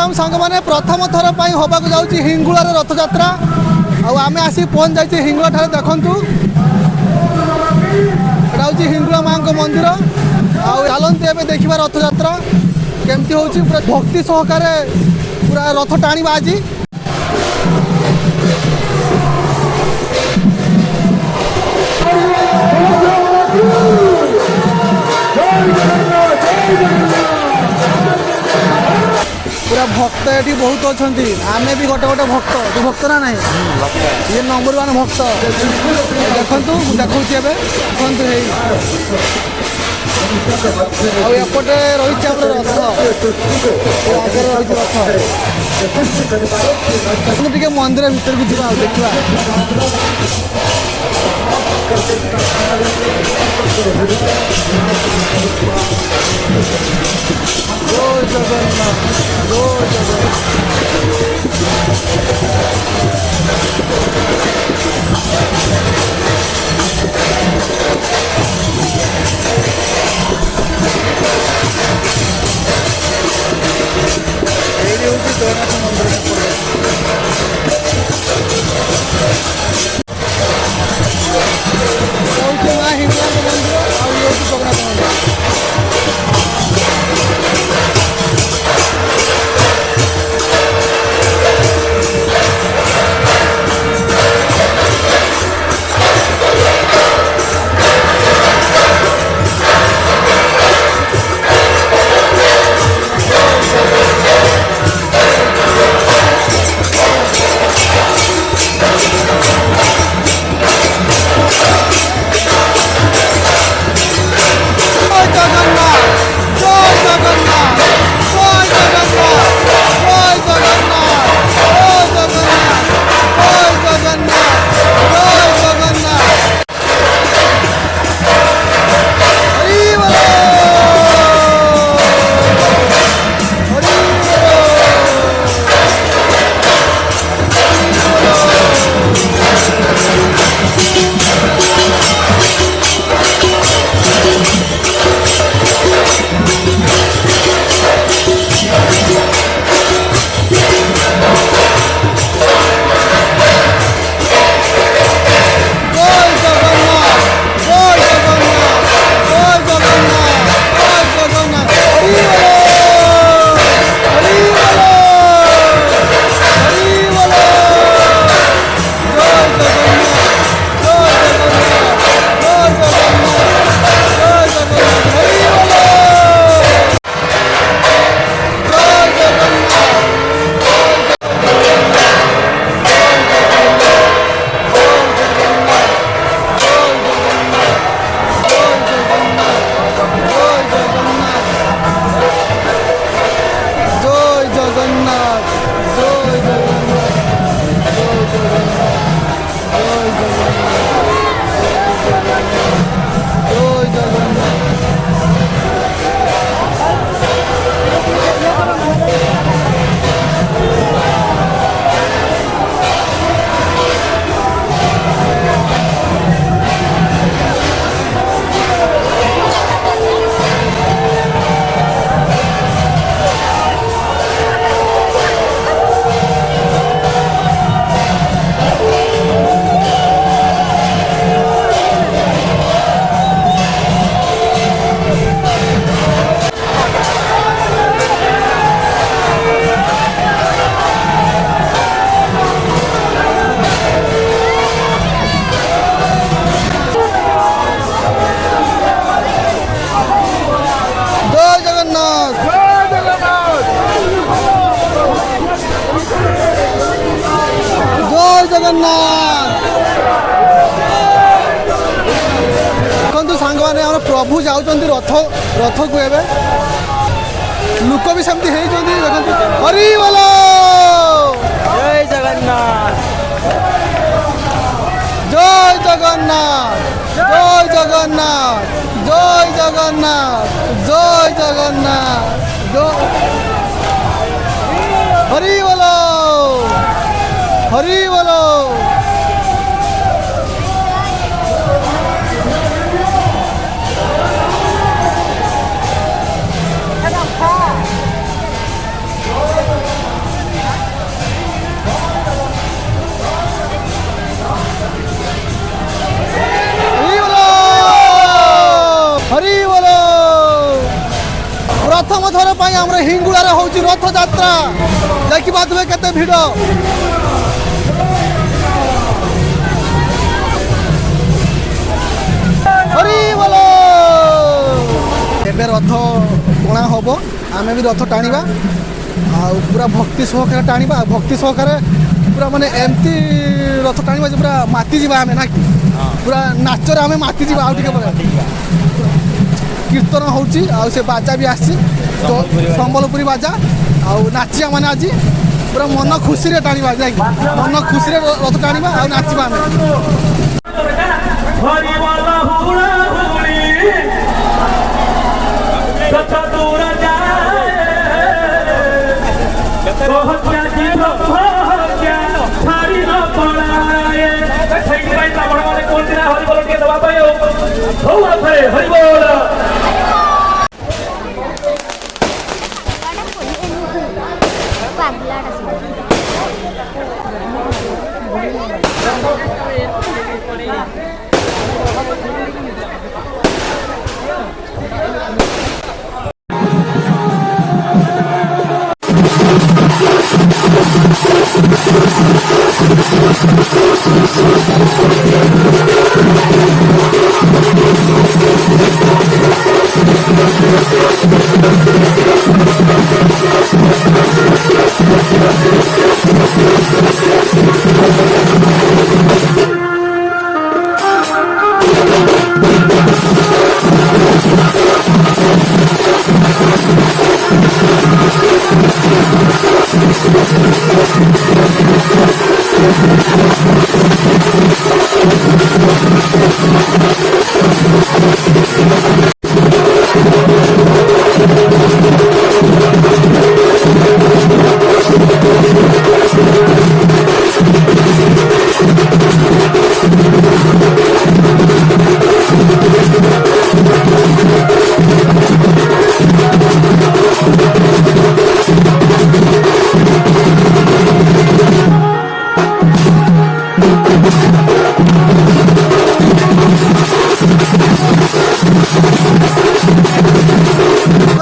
Welcome सांग मैंने प्रथम थर पर होबाक जाऊँगी हिंगुलार रथयात्रा आम आसी पहुँच जाइए हिंगुला ठारे देखु एटा हूँ हिंगुला माँ मंदिर आलती एवं देखा रथयात्रा केमती हूँ पूरा भक्ति सहकार पूरा रथ टाणवा आज पूरा भक्त ये बहुत अच्छा आम भी गोटे गोटे भक्त तू भक्त ना नहीं ये नंबर वन भक्त देखु देखा देखु एपटे रही रथ आगे रही रथ टे मंदिर भर को जा देखा जय जगन्नाथ जय जगन्नाथ माँ हिंगला मंदिर और जगन्नाथ मंदिर देखो सांग मैंने प्रभु जाऊँ रथ रथ को एवं लोक भी सेमती देखो हरि बोलो जय जगन्नाथ जय जगन्नाथ जय जगन्नाथ जय जगन्नाथ जय जगन्नाथ हरि बोलो हरि बोलो प्रथम थर पर आम हिंगुड़ार हूँ रथयात्रा देखा तुम केते भिड़ हरि बोल एबे रथ टणा हम आम भी रथ टाणा पूरा भक्ति सहकार टाणा भक्ति सहकार पूरा माने एमती रथ टाणा पूरा माति जा आम ना पूरा नाचर आम माति जा कीर्तन हो बाजा भी आसी संबलपुरी बाजा नाचिया माने आज पूरा मन खुशी रे टाणा मन खुशी रे रथ टाणा नाचवा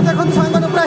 देखो सामान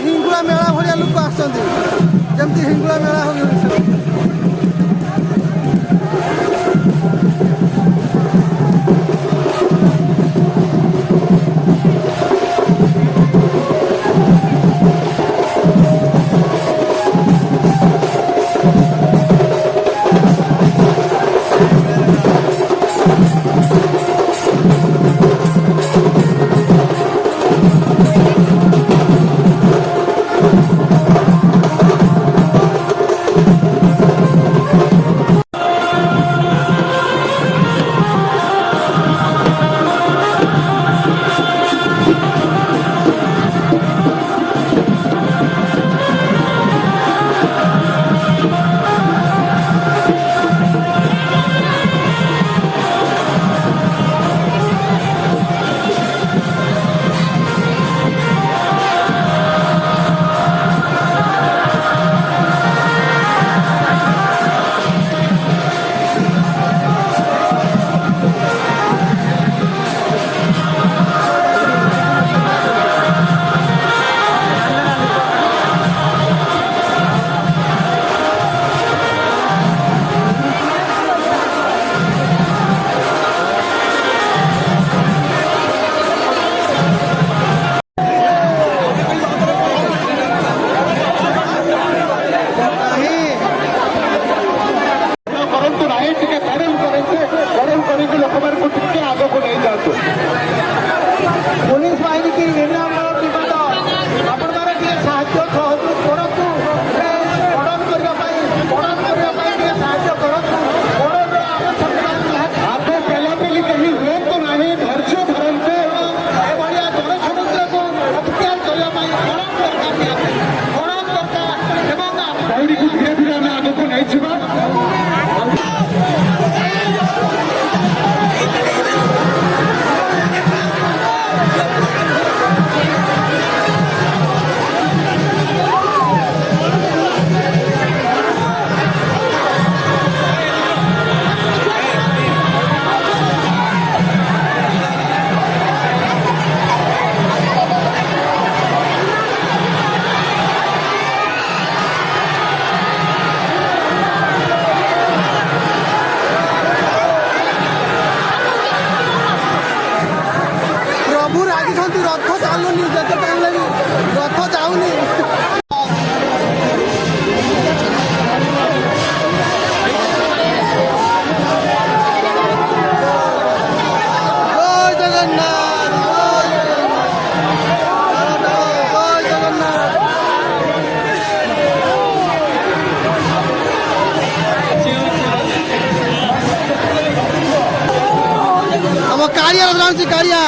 କାଳିଆ ରଥ ଟାଣୁଛି କାଳିଆ।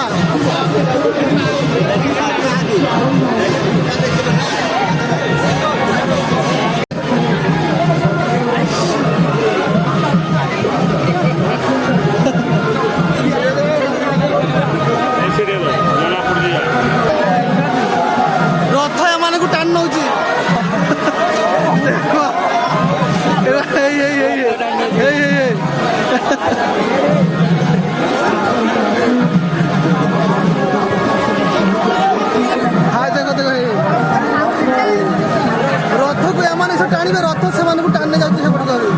ରଥ ଏମାନଙ୍କୁ ଟାଣି ନଉଛି। ଦେଖ ହେଇ ହେଇ ହେଇ ହେଇ ହେଇ ହେଇ ହାय ଦେଖ ଦେଖ ହେଇ ରଥକୁ ଏମାନେ ସବୁ ଟାଣିବେ ରଥ ସେମାନଙ୍କୁ ଟାଣି ଯାଉଛି ସେପଟେ ଧରି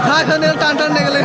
ହାୟ ଟାଣି ଟାଣି ନେଇଗଲେ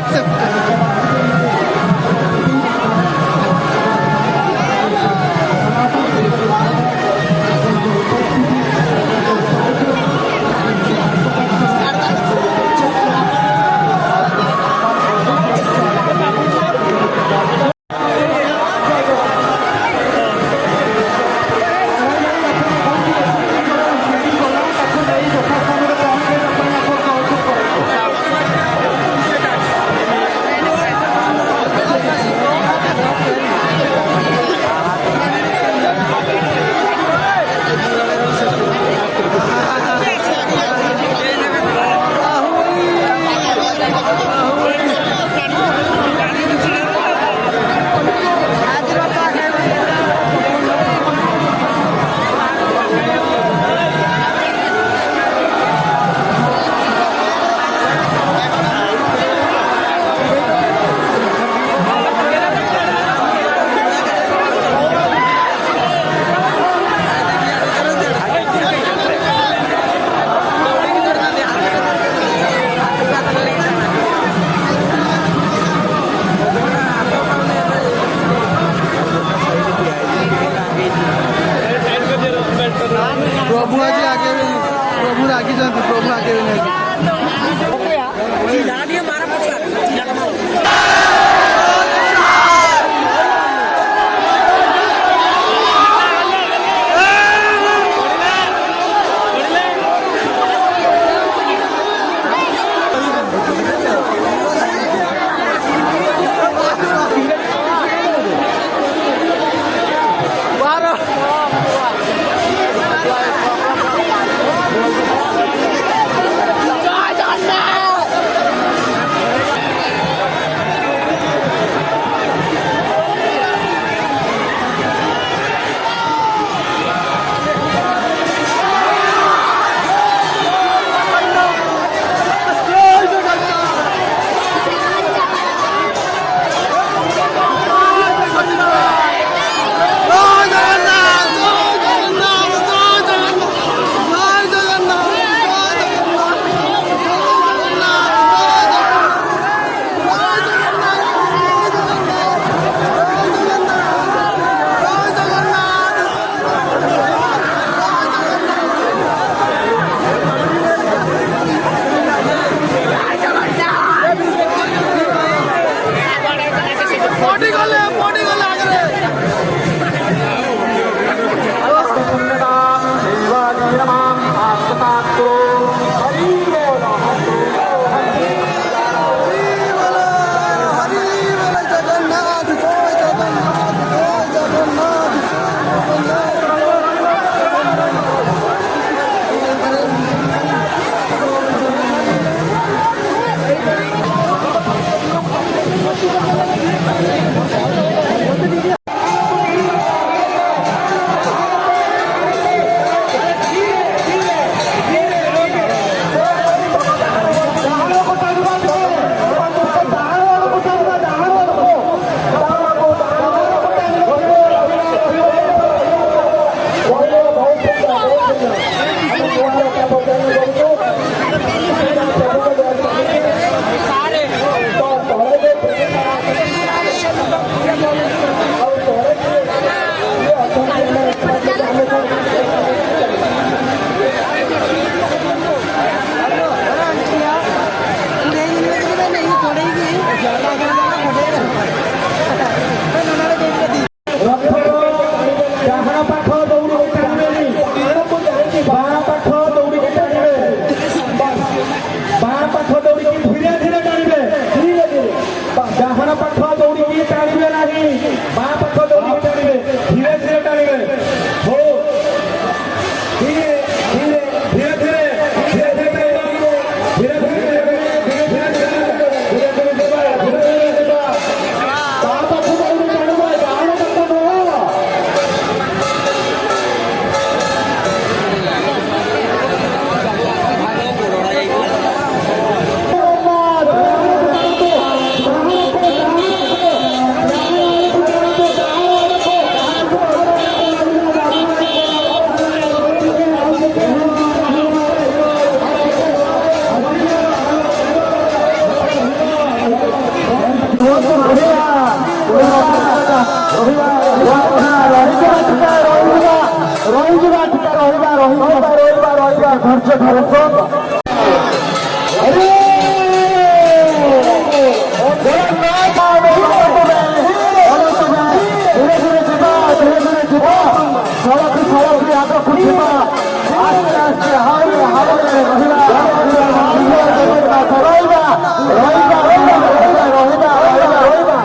ଧୈର୍ଯ୍ୟ ଧରନ୍ତୁ। ଧୀରେ ଧୀରେ ଯିବା, ଧୀରେ ଧୀରେ ଯିବା, ସଡ଼କ ସଡ଼କ ଆଗକୁ ଯିବା, ଆସ୍ତେ ଆସ୍ତେ ହାଉରେ ହାଉରେ ରହିବା, ରହିବା ରହିବା ରହିବା ରହିବା ରହିବା ରହିବା।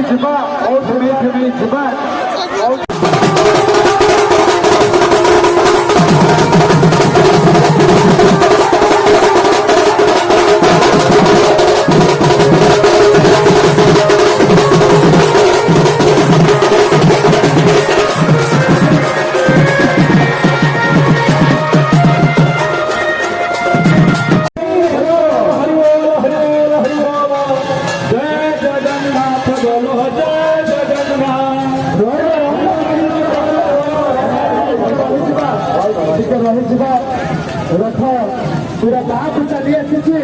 ଯିବା ଆଉ ଥେମେଇ ଯିବା ଆଉ ରହିଯିବା ରଥ ପୁରା ଗାଁକୁ ଚାଲି ଆସିଛି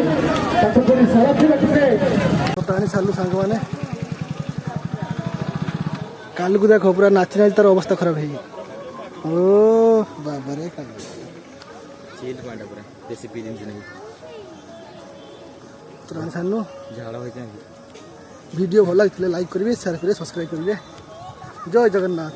ତାକୁ ପୁଣି ସରକ୍ଷିତ ଟିକେ ଟାଣି ସାରିଲୁ ସାଙ୍ଗମାନେ। କାଲୁକୁ ଦେଖ ପୁରା ନାଚି ନାଚି ତାର ଅବସ୍ଥା ଖରାପ ହେଇଛି। ଓ ବାବାରେ କାଲୁ ଟାଣି ସାରିଲୁ। ଭିଡ଼ିଓ ଭଲ ଲାଗିଥିଲେ ଲାଇକ୍ କରିବେ, ସେୟାର କରିବେ, ସବସ୍କ୍ରାଇବ୍ କରିବେ। ଜୟ ଜଗନ୍ନାଥ।